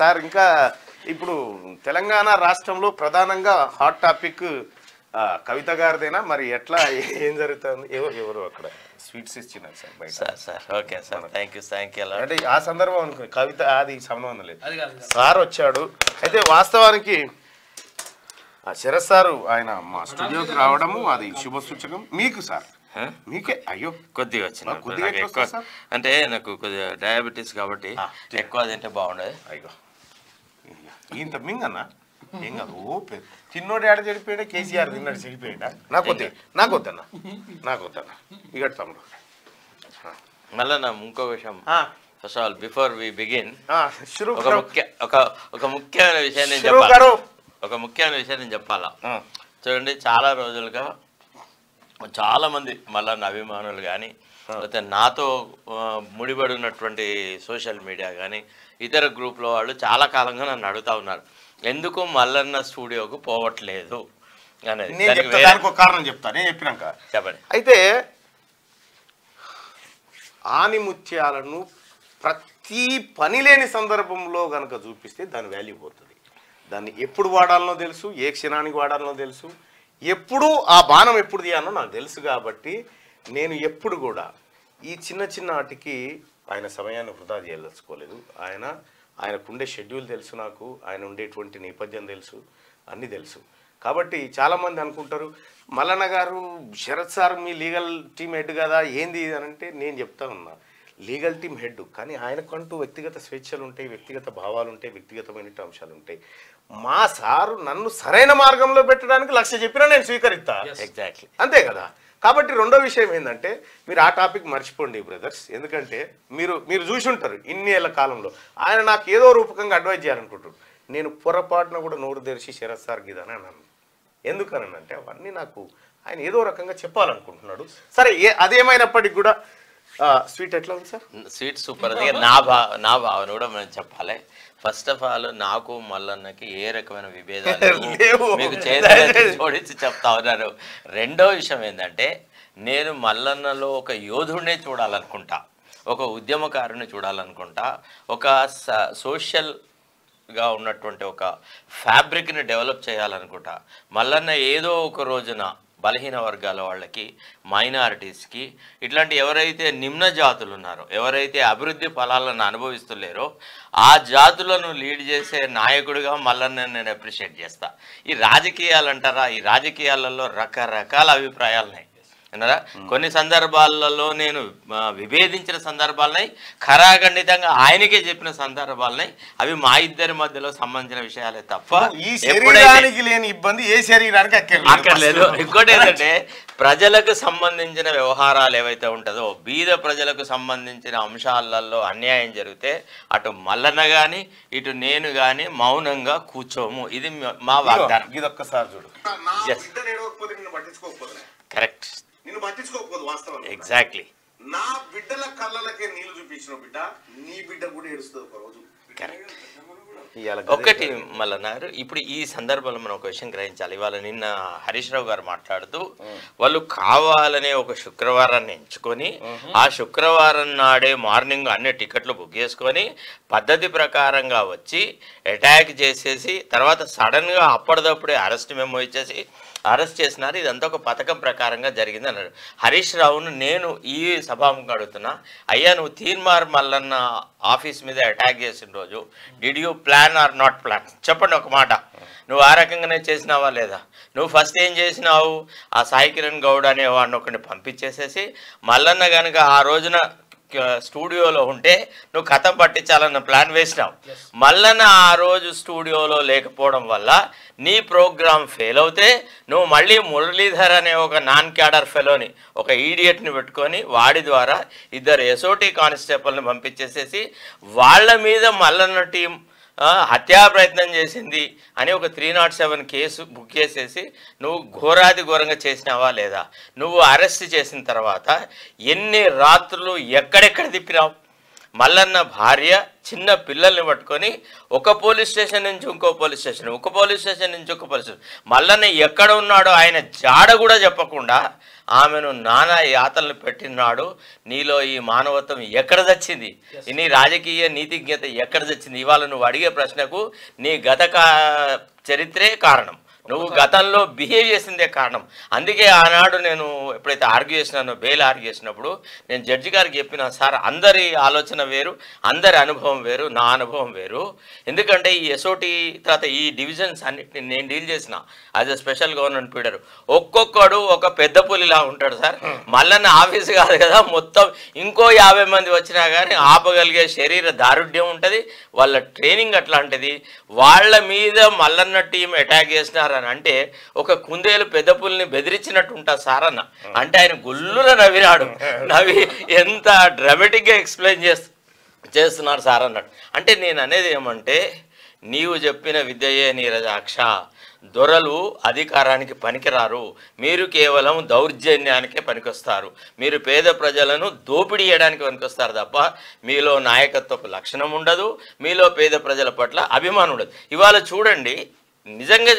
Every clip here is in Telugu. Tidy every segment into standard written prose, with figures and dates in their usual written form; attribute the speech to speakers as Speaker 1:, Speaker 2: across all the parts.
Speaker 1: సార్ ఇంకా ఇప్పుడు తెలంగాణ రాష్ట్రంలో ప్రధానంగా హాట్ టాపిక్ కవిత గారిదేనా మరి ఎట్లా ఏం జరుగుతుంది ఎవరు అక్కడ స్వీట్స్ ఇచ్చినారు సార్ బయట
Speaker 2: sir okay sir thank you
Speaker 1: అంటే ఆ సందర్భం అనుకుని కవిత అది సంబంధం లేదు సార్ వచ్చాడు అయితే వాస్తవానికి శరత్ సారు ఆయన మా స్టూడియోకి రావడము అది శుభ సూచకం మీకు సార్ మీకే అయ్యో
Speaker 2: కొద్దిగా వచ్చిన అంటే నాకు కొద్దిగా డయాబెటీస్ కాబట్టి ఎక్కువ తింటే బాగుండదు
Speaker 1: అయ్యో ఇంత మింగన్నా ఏం కాదు ఓ చిన్నోడు ఏడ చెడిపోయాడా కేసీఆర్ తిన్నాడు చెడిపోయాడా నాకొద్దన్నా ఇక తమ్ముడు
Speaker 2: మళ్ళీ నా ఇంకో విషయం first all before we begin ఒక ముఖ్యమైన విషయాన్ని చెప్పాలా చూడండి చాలా రోజులుగా చాలా మంది మల్లన్న అభిమానులు కానీ లేకపోతే నాతో ముడిపడి ఉన్నటువంటి సోషల్ మీడియా కానీ ఇతర గ్రూప్లో వాళ్ళు చాలా కాలంగా నన్ను అడుగుతా ఉన్నారు ఎందుకు మల్లన్న స్టూడియోకు పోవట్లేదు అనేది
Speaker 1: కారణం చెప్తా నేను చెప్పినాక
Speaker 2: చెప్పండి
Speaker 1: అయితే ఆనిముత్యాలను ప్రతి పని లేని సందర్భంలో కనుక చూపిస్తే దాని వాల్యూ పోతుంది దాన్ని ఎప్పుడు వాడాలనో తెలుసు ఏ క్షణానికి వాడాలనో తెలుసు ఎప్పుడు ఆ బాణం ఎప్పుడు తీయాలో నాకు తెలుసు కాబట్టి నేను ఎప్పుడు కూడా ఈ చిన్న వాటికి ఆయన సమయాన్ని వృధా చేయదలుచుకోలేదు ఆయనకుండే షెడ్యూల్ తెలుసు నాకు ఆయన ఉండేటువంటి నేపథ్యం తెలుసు అన్నీ తెలుసు కాబట్టి చాలామంది అనుకుంటారు మల్లన్న గారు శరత్ సార్ మీ లీగల్ టీమ్ హెడ్ కదా ఏంది అని అంటే నేను చెప్తా ఉన్నా లీగల్ టీమ్ హెడ్ కానీ ఆయనకంటూ వ్యక్తిగత స్వేచ్ఛలు ఉంటాయి వ్యక్తిగత భావాలు ఉంటాయి వ్యక్తిగతమైన అంశాలు ఉంటాయి మా సారు నన్ను సరైన మార్గంలో పెట్టడానికి లక్ష్య చెప్పినా నేను స్వీకరిస్తా
Speaker 2: ఎగ్జాక్ట్లీ
Speaker 1: అంతే కదా కాబట్టి రెండో విషయం ఏంటంటే మీరు ఆ టాపిక్ మర్చిపోండి బ్రదర్స్ ఎందుకంటే మీరు చూసి ఉంటారు ఇన్ని ఏళ్ల కాలంలో ఆయన నాకు ఏదో రూపకంగా అడ్వైజ్ చేయాలనుకుంటారు నేను పొరపాటున కూడా నోరు తెరిచి శరత్ సార్ గిదని అన్నాను ఎందుకనంటే అవన్నీ నాకు ఆయన ఏదో రకంగా చెప్పాలనుకుంటున్నాడు సరే అదేమైనప్పటికి కూడా స్వీట్ ఎట్లా ఉంది సార్
Speaker 2: స్వీట్ సూపర్ అది నా భావన కూడా మనం చెప్పాలి ఫస్ట్ ఆఫ్ ఆల్ నాకు మల్లన్నకి ఏ రకమైన విభేదాలు మీకు జోడించి చెప్తా ఉన్నారు రెండో విషయం ఏంటంటే నేను మల్లన్నలో ఒక యోధుడినే చూడాలనుకుంటా ఒక ఉద్యమకారుని చూడాలనుకుంటా ఒక సోషల్గా ఉన్నటువంటి ఒక ఫ్యాబ్రిక్ని డెవలప్ చేయాలనుకుంటా మల్లన్న ఏదో ఒక రోజున బలహీన వర్గాల వాళ్ళకి మైనారిటీస్కి ఇట్లాంటి ఎవరైతే నిమ్న జాతులు ఉన్నారో ఎవరైతే అభివృద్ధి ఫలాలను అనుభవిస్తలేరో ఆ జాతులను లీడ్ చేసే నాయకుడిగా మల్లన్న నేను అప్రిషియేట్ చేస్తా ఈ రాజకీయాలు అంటారా ఈ రాజకీయాలలో రకరకాల అభిప్రాయాలున్నాయి అన్నారా కొన్ని సందర్భాలలో నేను విభేదించిన సందర్భాలున్నాయి ఖరాఖండితంగా ఆయనకే చెప్పిన సందర్భాలున్నాయి అవి మా ఇద్దరి మధ్యలో సంబంధించిన విషయాలే తప్ప
Speaker 1: లేని ఇబ్బంది ఏ శరీరానికి
Speaker 2: అక్కర్లేదు ఇంకోటి ఏంటంటే ప్రజలకు సంబంధించిన వ్యవహారాలు ఏవైతే ఉంటుందో బీద ప్రజలకు సంబంధించిన అంశాలలో అన్యాయం జరిగితే అటు మల్లన్న కానీ ఇటు నేను కానీ మౌనంగా కూర్చోము ఇది మా వాగ్దానం
Speaker 1: ఇదొక్కసారి చూడు
Speaker 2: కరెక్ట్
Speaker 1: నిన్ను పట్టించుకోకపోదు వాస్తవం
Speaker 2: ఎగ్జాక్ట్లీ
Speaker 1: నా బిడ్డల కళ్ళలకే నీళ్లు చూపించిన బిడ్డ నీ బిడ్డ కూడా ఏడుస్తుంది ఒక రోజు
Speaker 2: కరెక్ట్ ఒకటి మల్లన్నారు ఇప్పుడు ఈ సందర్భంలో మనం ఒక విషయం గ్రహించాలి ఇవాళ నిన్న హరీష్ రావు గారు మాట్లాడుతూ వాళ్ళు కావాలనే ఒక శుక్రవారాన్ని ఎంచుకొని ఆ శుక్రవారం నాడే మార్నింగ్ అన్ని టికెట్లు బుక్ చేసుకొని పద్ధతి ప్రకారంగా వచ్చి అటాక్ చేసేసి తర్వాత సడన్గా అప్పటిదప్పుడే అరెస్ట్ మెమో ఇచ్చేసి అరెస్ట్ చేసినారు ఇదంతా ఒక పథకం ప్రకారంగా జరిగింది అన్నాడు హరీష్ రావును నేను ఈ సభాముఖంగా అడుగుతున్నా అయ్యా నువ్వు తీన్మార్ మల్లన్న ఆఫీస్ మీద అటాక్ చేసిన రోజు did you plan or not plan చెప్పండి ఒక మాట నువ్వు ఆ రకంగానే చేసినావా లేదా నువ్వు ఫస్ట్ ఏం చేసినావు ఆ సాయి కిరణ్ గౌడ్ అనే వాడిని ఒకరిని పంపించేసేసి మల్లన్న కనుక ఆ రోజున స్టూడియోలో ఉంటే నువ్వు కథ పట్టించాలన్న ప్లాన్ వేసినావు మల్లన్న ఆ రోజు స్టూడియోలో లేకపోవడం వల్ల నీ ప్రోగ్రామ్ ఫెయిల్ అవుతే నువ్వు మళ్ళీ మురళీధర్ అనే ఒక నాన్ క్యాడర్ ఫెలోని ఒక ఈడియట్ని పెట్టుకొని వాడి ద్వారా ఇద్దరు ఎస్ఓటీ కానిస్టేబుల్ని పంపించేసేసి వాళ్ళ మీద మల్లన్న టీం హత్యా ప్రయత్నం చేసింది అని ఒక 307 కేసు బుక్ చేసేసి నువ్వు ఘోరాది ఘోరంగా చేసినావా లేదా నువ్వు అరెస్ట్ చేసిన తర్వాత ఎన్ని రాత్రులు ఎక్కడెక్కడ తిప్పినావు మల్లన్న భార్య చిన్న పిల్లల్ని పట్టుకొని ఒక పోలీస్ స్టేషన్ నుంచి ఇంకో పోలీస్ స్టేషన్, ఒక పోలీస్ స్టేషన్ నుంచి ఒక పోలీస్ స్టేషన్, మల్లన్న ఎక్కడ ఉన్నాడో ఆయన జాడ కూడా చెప్పకుండా ఆమెను నానా యాతనలు పెట్టినాడు. నీలో ఈ మానవత్వం ఎక్కడ తెచ్చింది? నీ రాజకీయ నీతిజ్ఞత ఎక్కడ తెచ్చింది? ఇవాళ నువ్వు అడిగే ప్రశ్నకు నీ గత చరిత్రే కారణం, నువ్వు గతంలో బిహేవ్ చేసిందే కారణం. అందుకే ఆనాడు నేను ఎప్పుడైతే ఆర్గ్యూ చేసినానో, బెయిల్ ఆర్గ్యూ చేసినప్పుడు నేను జడ్జి గారికి చెప్పిన, సార్ అందరి ఆలోచన వేరు, అందరి అనుభవం వేరు, నా అనుభవం వేరు. ఎందుకంటే ఈ ఎస్ఓటి తర్వాత ఈ డివిజన్స్ అన్నిటిని నేను డీల్ చేసిన యాజ్ అ స్పెషల్ గవర్నమెంట్ పీడర్. ఒక్కొక్కడు ఒక పెద్ద పులిలా ఉంటాడు సార్. మల్లన్న ఆఫీసు కాదు కదా, మొత్తం ఇంకో 50 మంది వచ్చినా కానీ ఆపగలిగే శరీర దారుఢ్యం ఉంటుంది, వాళ్ళ ట్రైనింగ్ అట్లాంటిది. వాళ్ళ మీద మల్లన్న టీం అటాక్ చేసినారు అని అంటే ఒక కుందేలు పెద్ద పుల్ని బెదిరించినట్టు ఉంటా సార్ అన్న. అంటే ఆయన గుల్లున నవ్వినాడు. నవ్వి ఎంత డ్రామాటిక్గా ఎక్స్ప్లెయిన్ చేస్తున్నారు సార్ అన్నాడు. అంటే నేను అనేది ఏమంటే, నీవు చెప్పిన విద్యయే నీరజాక్ష, దొరలు అధికారానికి పనికిరారు, మీరు కేవలం దౌర్జన్యానికే పనికొస్తారు, మీరు పేద ప్రజలను దోపిడీ చేయడానికి పనికొస్తారు తప్ప మీలో నాయకత్వపు లక్షణం ఉండదు, మీలో పేద ప్రజల పట్ల అభిమానం ఉండదు. ఇవాళ చూడండి, నిజంగా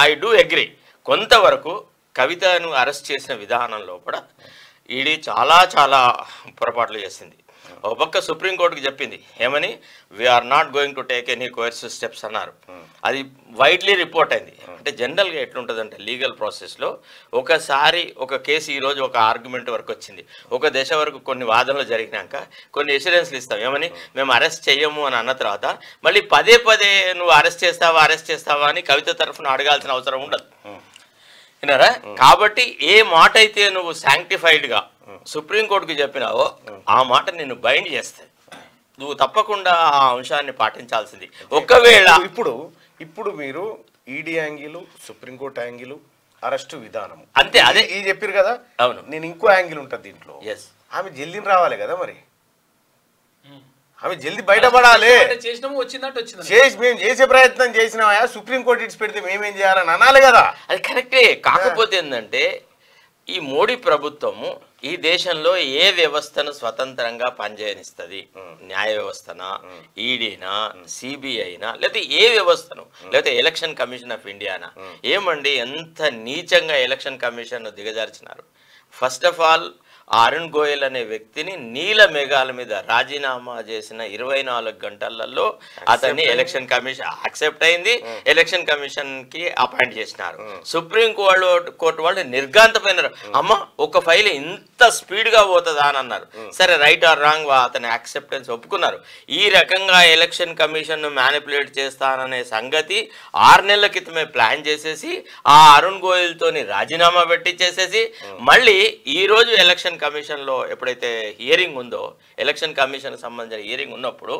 Speaker 2: ఐ డూ అగ్రీ, కొంతవరకు కవితను అరెస్ట్ చేసిన విధానంలో కూడా ఈడీ చాలా చాలా పొరపాట్లు చేసింది. ఒక పక్క సుప్రీంకోర్టుకి చెప్పింది ఏమని, we are not going to take any coercive steps అన్నారు. అది వైడ్లీ రిపోర్ట్ అయింది. అంటే జనరల్గా ఎట్లుంటుందంటే లీగల్ ప్రాసెస్లో ఒకసారి ఒక కేసు ఈరోజు ఒక ఆర్గ్యుమెంట్ వరకు వచ్చింది, ఒక దశ వరకు కొన్ని వాదనలు జరిగినాక కొన్ని ఎష్యూరెన్స్లు ఇస్తాం ఏమని, మేము అరెస్ట్ చెయ్యము అని అన్న తర్వాత మళ్ళీ పదే పదే నువ్వు అరెస్ట్ చేస్తావా అని కవిత తరఫున అడగాల్సిన అవసరం ఉండదు. విన్నారా? కాబట్టి ఏ మాట అయితే నువ్వు శాంక్టిఫైడ్గా సుప్రీంకోర్టుకి చెప్పినావో ఆ మాట నిన్ను బైండ్ చేస్తాయి. నువ్వు తప్పకుండా ఆ అంశాన్ని పాటించాల్సింది. ఒకవేళ
Speaker 1: ఇప్పుడు మీరు ED angle, supreme court angle, arrest విధానం
Speaker 2: అంతే, అదే
Speaker 1: ఈ చెప్పారు కదా.
Speaker 2: అవును,
Speaker 1: నేను ఇంకో యాంగిల్ ఉంటుంది దీంట్లో. ఆమె జల్దీ రావాలి కదా, మరి ఆమె జల్దీ బయటపడాలి. మేము చేసే ప్రయత్నం చేసినా సుప్రీంకోర్టు ఇట్స్ పెడితే మేమేం చేయాలని అనాలి కదా.
Speaker 2: అది కరెక్టే. కాకపోతే ఏంటంటే ఈ మోడీ ప్రభుత్వము ఈ దేశంలో ఏ వ్యవస్థను స్వతంత్రంగా పనిచేయనిస్తుంది? న్యాయ వ్యవస్థనా, ఈడీనా, సిబిఐనా, లేకపోతే ఏ వ్యవస్థను, లేకపోతే ఎలక్షన్ కమిషన్ ఆఫ్ ఇండియానా? ఏమండి ఎంత నీచంగా ఎలక్షన్ కమిషన్ దిగజార్చినారు. First of all Arun Goyal అనే వ్యక్తిని నీల మేఘాల మీద రాజీనామా చేసిన 24 గంటలలో అతన్ని ఎలక్షన్ కమిషన్ యాక్సెప్ట్ అయింది, ఎలక్షన్ కమిషన్ కి అపాయింట్ చేసినారు. సుప్రీం కోర్టు వాళ్ళు నిర్ఘాంతపోయినారు. అమ్మ ఒక ఫైల్ ఇంత స్పీడ్ గా పోతుందా అని అన్నారు. సరే రైట్ ఆర్ రాంగ్ అతని యాక్సెప్టెన్స్ ఒప్పుకున్నారు. ఈ రకంగా ఎలక్షన్ కమిషన్ ను మ్యానిపులేట్ చేస్తాననే సంగతి 6 నెలల క్రితమే ప్లాన్ చేసేసి ఆ అరుణ్ గోయల్ తోని రాజీనామా పెట్టించేసేసి మళ్ళీ ఈ రోజు ఎలక్షన్ కమిషన్ లో ఎప్పుడైతే హియరింగ్ ఉందో, ఎలక్షన్ కమిషన్ సంబంధించిన హియరింగ్ ఉన్నప్పుడు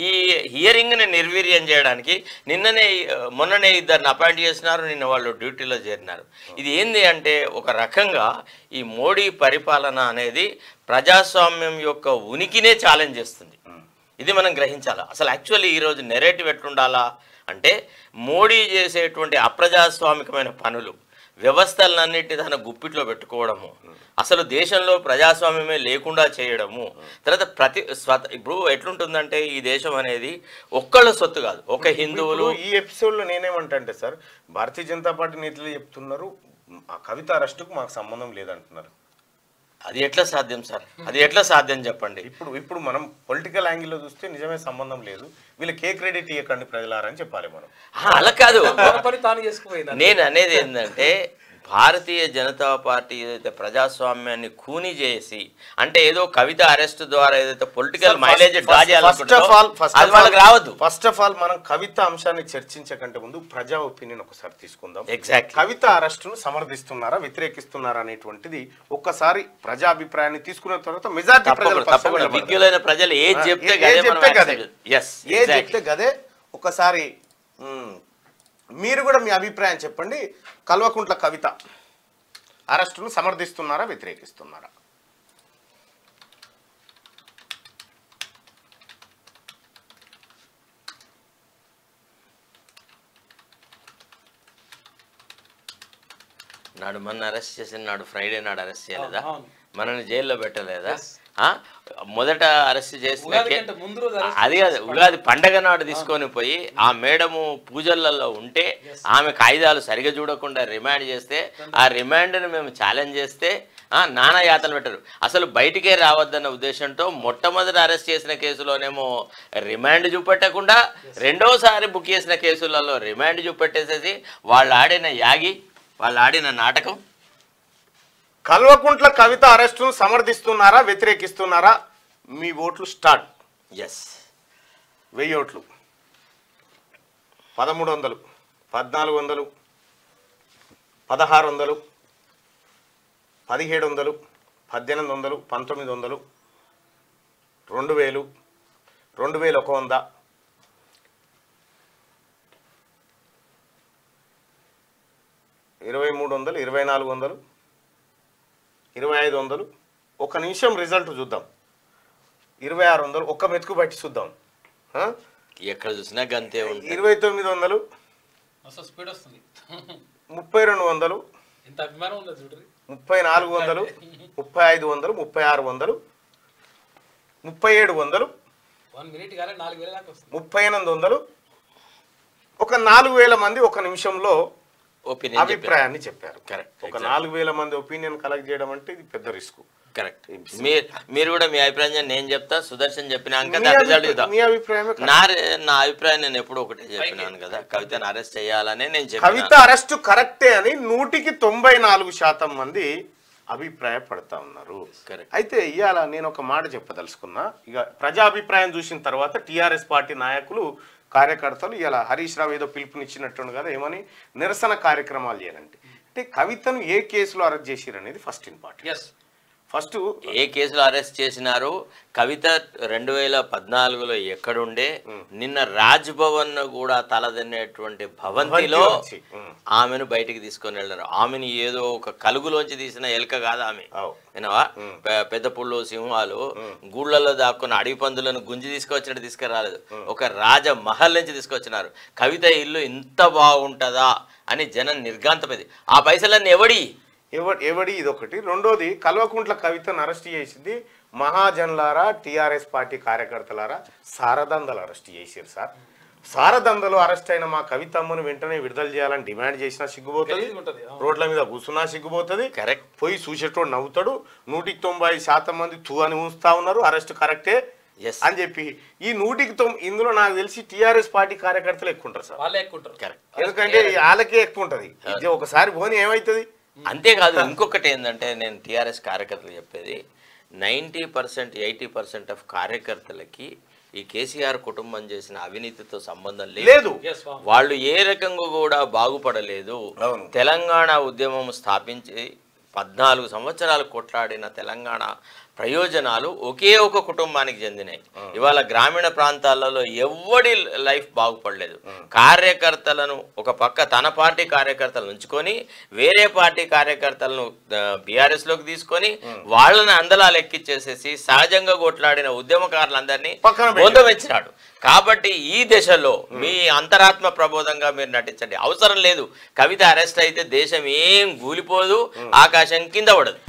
Speaker 2: ఈ హియరింగ్ ని నిర్వీర్యం చేయడానికి మొన్ననే 2 అపాయింట్ చేసినారు. నిన్న వాళ్ళు డ్యూటీలో చేరినారు. ఇది ఏంది అంటే ఒక రకంగా ఈ మోడీ పరిపాలన అనేది ప్రజాస్వామ్యం యొక్క ఉనికినే ఛాలెంజ్ చేస్తుంది. ఇది మనం గ్రహించాలా. అసలు యాక్చువల్లీ ఈరోజు నెరేటివ్ ఎట్లుండాలా అంటే, మోడీ చేసేటువంటి అప్రజాస్వామికమైన పనులు, వ్యవస్థలన్నింటినీ తన గుప్పిట్లో పెట్టుకోవడము, అసలు దేశంలో ప్రజాస్వామ్యమే లేకుండా చేయడము, తర్వాత ఇప్పుడు ఎట్లుంటుందంటే ఈ దేశం అనేది ఒక్కళ్ళ సొత్తు కాదు, ఒక హిందువులు.
Speaker 1: ఈ ఎపిసోడ్లో నేనేమంటా అంటే సార్, భారతీయ జనతా పార్టీ నేతలు చెప్తున్నారు ఆ కవిత అరెస్టుకు మాకు సంబంధం లేదంటున్నారు.
Speaker 2: అది ఎట్లా సాధ్యం సార్? అది ఎట్లా సాధ్యం చెప్పండి?
Speaker 1: ఇప్పుడు మనం పొలిటికల్ యాంగిల్లో చూస్తే నిజమే సంబంధం లేదు, వీళ్ళకి ఏ క్రెడిట్ ఇవ్వకండి ప్రజలారని చెప్పాలి మనం.
Speaker 2: అలా కాదు, నేను అనేది ఏంటంటే భారతీయ జనతా పార్టీ ఏదైతే ప్రజాస్వామ్యాన్ని కూని చేసి, అంటే ఏదో కవిత అరెస్ట్ ద్వారా ఏదైతే పొలిటికల్ మైలేజ్ రావద్దు.
Speaker 1: ఫస్ట్ ఆఫ్ ఆల్ మనం కవిత అంశాన్ని చర్చించకంటే ముందు ప్రజా ఒపీనియన్ ఒకసారి తీసుకుందాం.
Speaker 2: ఎగ్జాక్ట్
Speaker 1: కవిత అరెస్టును సమర్థిస్తున్నారా, వ్యతిరేకిస్తున్నారా అనేటువంటిది ఒక్కసారి ప్రజా అభిప్రాయాన్ని తీసుకున్న తర్వాత మెజారిటీ ప్రజలు,
Speaker 2: విజ్ఞులైన ప్రజలు ఏది చెప్తే
Speaker 1: గదే. ఒకసారి మీరు కూడా మీ అభిప్రాయం చెప్పండి. కల్వకుంట్ల కవిత అరెస్టును సమర్థిస్తున్నారా, వ్యతిరేకిస్తున్నారా?
Speaker 2: నాడు మన అరెస్ట్ చేసిన నాడు ఫ్రైడే నాడు అరెస్ట్ చేయలేదా? మనల్ని జైల్లో పెట్టలేదా? మొదట అరెస్ట్ చేసిన అది కాదు, ఉగాది పండగ నాడు తీసుకొని పోయి ఆ మేడము పూజలలో ఉంటే ఆమె కాయిదాలు సరిగా చూడకుండా రిమాండ్ చేస్తే ఆ రిమాండ్ని మేము ఛాలెంజ్ చేస్తే నానా యాతలు పెట్టరు. అసలు బయటికే రావద్దన్న ఉద్దేశంతో మొట్టమొదటి అరెస్ట్ చేసిన కేసులోనేమో రిమాండ్ చూపెట్టకుండా రెండోసారి బుక్ చేసిన కేసులలో రిమాండ్ చూపెట్టేసేసి వాళ్ళు ఆడిన యాగి, వాళ్ళు ఆడిన నాటకం.
Speaker 1: కల్వకుంట్ల కవిత అరెస్టును సమర్థిస్తున్నారా వ్యతిరేకిస్తున్నారా? మీ ఓట్లు స్టార్ట్.
Speaker 2: ఎస్.
Speaker 1: 1000 ఓట్లు, 1300, 1400, 1600, 1700, 1800, 1900, 2000, 2100, 2300, 2400, 2500. ఒక నిమిషం రిజల్ట్ చూద్దాం. 2600, ఒక్క మెతుకు బట్టి చూద్దాం.
Speaker 2: ఎక్కడ చూసినా గంతే ఉంటుంది.
Speaker 1: 2900, 3200, 3400, 3500, 3600, 3700, 3800, ఒక 4000 మంది ఒక నిమిషంలో అభిప్రాయాన్ని చెప్పారు. ఒక 4000 మంది ఒపీనియన్ కలెక్ట్ చేయడం అంటే ఇది పెద్ద రిస్క్.
Speaker 2: కరెక్ట్. మీరు కూడా మీ అభిప్రాయం నేను చెప్తా, సుదర్శన్ చెప్పినాక నా అభిప్రాయం నేను ఎప్పుడు ఒకటే చెప్పినాను కదా, కవితను అరెస్ట్ చేయాలనే నేను చెప్పాను.
Speaker 1: కవిత అరెస్ట్ కరెక్టే అని 94% మంది అభిప్రాయపడతా ఉన్నారు. అయితే ఇవాళ నేను ఒక మాట చెప్పదలుచుకున్నా. ఇక ప్రజాభిప్రాయం చూసిన తర్వాత టీఆర్ఎస్ పార్టీ నాయకులు కార్యకర్తలు ఇలా హరీష్ రావు ఏదో పిలుపునిచ్చినట్టు కదా, ఏమని నిరసన కార్యక్రమాలు చేయాలంటే అంటే కవితను ఏ కేసులో అరెస్ట్ చేసిరు అనేది ఫస్ట్ ఇంపార్టెంట్. ఫస్ట్
Speaker 2: ఏ కేసులో అరెస్ట్ చేసినారు, కవిత 2014లో ఎక్కడుండే, నిన్న రాజ్ భవన్ కూడా తలదన్నేటువంటి భవంతిలో ఆమెను బయటికి తీసుకొని వెళ్ళారు. ఆమెను ఏదో ఒక కలుగులోంచి తీసిన ఎలుక కాదు ఆమె, వినవా? పెద్ద పుళ్ళు సింహాలు గూళ్ళలో దాక్కున్న అడవి పందులను గుంజి తీసుకొచ్చినట్టు తీసుకురాలేదు, ఒక రాజమహల్ నుంచి తీసుకొచ్చినారు. కవిత ఇల్లు ఇంత బాగుంటుందా అని జనం నిర్ఘాంతమైంది. ఆ పైసలన్నీ ఎవడి ఇదొకటి. రెండోది, కల్వకుంట్ల కవితను అరెస్ట్ చేసింది మహాజన్లారా, టీఆర్ఎస్ పార్టీ కార్యకర్తలారా సారదందలు అరెస్ట్ చేశారు సార్. సారదందలు అరెస్ట్ అయిన మా కవితమ్మను వెంటనే విడుదల చేయాలని డిమాండ్ చేసినా సిగ్గుపోతుంది, రోడ్ల మీద కూర్చున్నా సిగ్గుపోతుంది. కరెక్ట్.
Speaker 1: పోయి చూసేటోడు నవ్వుతాడు. 190% మంది తూ అని ఉంచుతా ఉన్నారు, అరెస్ట్ కరెక్టే అని చెప్పి. ఈ 190 ఇందులో నాకు తెలిసి టీఆర్ఎస్ పార్టీ కార్యకర్తలు ఎక్కువ ఉంటారు సార్. ఎందుకంటే వాళ్ళకే ఎక్కువ ఉంటుంది. ఇది ఒకసారి పోనీ ఏమవుతుంది.
Speaker 2: అంతేకాదు, ఇంకొకటి ఏంటంటే నేను టీఆర్ఎస్ కార్యకర్తలు చెప్పేది, 90%, 80% ఆఫ్ కార్యకర్తలకి ఈ కేసీఆర్ కుటుంబం చేసిన అవినీతితో సంబంధం లేదు. వాళ్ళు ఏ రకంగా కూడా బాగుపడలేదు. తెలంగాణ ఉద్యమం స్థాపించి 14 సంవత్సరాలు కొట్లాడిన తెలంగాణ ప్రయోజనాలు ఒకే ఒక కుటుంబానికి చెందినాయి. ఇవాళ గ్రామీణ ప్రాంతాలలో ఎవడి లైఫ్ బాగుపడలేదు. కార్యకర్తలను ఒక పక్క తన పార్టీ కార్యకర్తలను ఉంచుకొని వేరే పార్టీ కార్యకర్తలను బీఆర్ఎస్లోకి తీసుకొని వాళ్ళని అందలాలు ఎక్కిచ్చేసేసి సహజంగా కొట్లాడిన ఉద్యమకారులందరినీ బొందమెచ్చినాడు. కాబట్టి ఈ దశలో మీ అంతరాత్మ ప్రబోధంగా మీరు నటించండి, అవసరం లేదు. కవిత అరెస్ట్ అయితే దేశం ఏం కూలిపోదు, ఆకాశం కింద పడదు.